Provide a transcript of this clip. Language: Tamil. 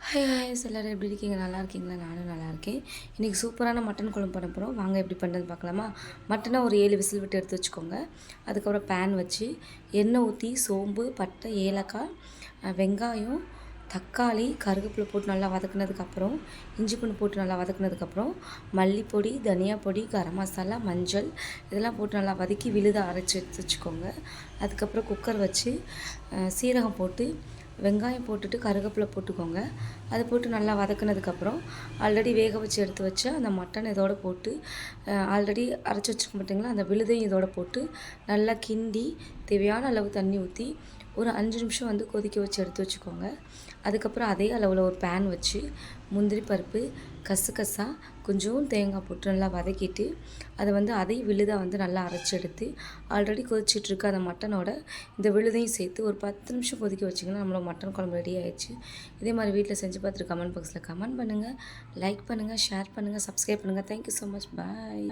ஹாய் ஹாய்ஸ் எல்லோரும் எப்படி இருக்கீங்க? நல்லா இருக்கீங்களா? நானும் நல்லா இருக்கேன். இன்றைக்கி சூப்பரான மட்டன் குழம்பு பண்ண போகிறோம். வாங்க எப்படி பண்ணுறது பார்க்கலாமா? மட்டனை ஒரு 7 விசில் விட்டு எடுத்து வச்சுக்கோங்க. அதுக்கப்புறம் பேன் வச்சு எண்ணெய் ஊற்றி சோம்பு, பட்டை, ஏலக்காய், வெங்காயம், தக்காளி, கருவேப்பிலை போட்டு நல்லா வதக்குனதுக்கப்புறம் இஞ்சி பூண்டு போட்டு நல்லா வதக்குனதுக்கப்புறம் மல்லிப்பொடி, தனியா பொடி, கரம் மசாலா, மஞ்சள் இதெல்லாம் போட்டு நல்லா வதக்கி விழுத அரைச்சி எடுத்து வச்சுக்கோங்க. அதுக்கப்புறம் குக்கர் வச்சு சீரகம் போட்டு வெங்காயம் போட்டுட்டு கருவேப்பிலை போட்டுக்கோங்க. அது போட்டு நல்லா வதக்குனதுக்கப்புறம் ஆல்ரெடி வேக வச்சு எடுத்து வச்ச அந்த மட்டன் இதோட போட்டு ஆல்ரெடி அரைச்சி வச்சுக்க மாட்டிங்களா, அந்த விழுதையும் இதோட போட்டு நல்லா கிண்டி தேவையான அளவு தண்ணி ஊற்றி ஒரு 5 நிமிஷம் வந்து கொதிக்க வச்சு எடுத்து வச்சுக்கோங்க. அதுக்கப்புறம் அதே அளவில் ஒரு பேன் வச்சு முந்திரி பருப்பு, கசகசா, கொஞ்சம் தேங்காய் போட்டு நல்லா வதக்கிட்டு அதை வந்து அதையும் விழுதாக வந்து நல்லா அரைச்சி எடுத்து ஆல்ரெடி கொதிச்சிட்ருக்க அந்த மட்டனோட இந்த விழுதையும் சேர்த்து ஒரு 10 நிமிஷம் கொதிக்க வச்சிங்கன்னா நம்மளோட மட்டன் குழம்பு ரெடி ஆயிடுச்சு. இதே மாதிரி வீட்டில் செஞ்சு பார்த்துட்டு கமெண்ட் பாக்ஸில் கமெண்ட் பண்ணுங்கள், லைக் பண்ணுங்கள், ஷேர் பண்ணுங்கள், சப்ஸ்கிரைப் பண்ணுங்கள். Thank you so much. பாய்.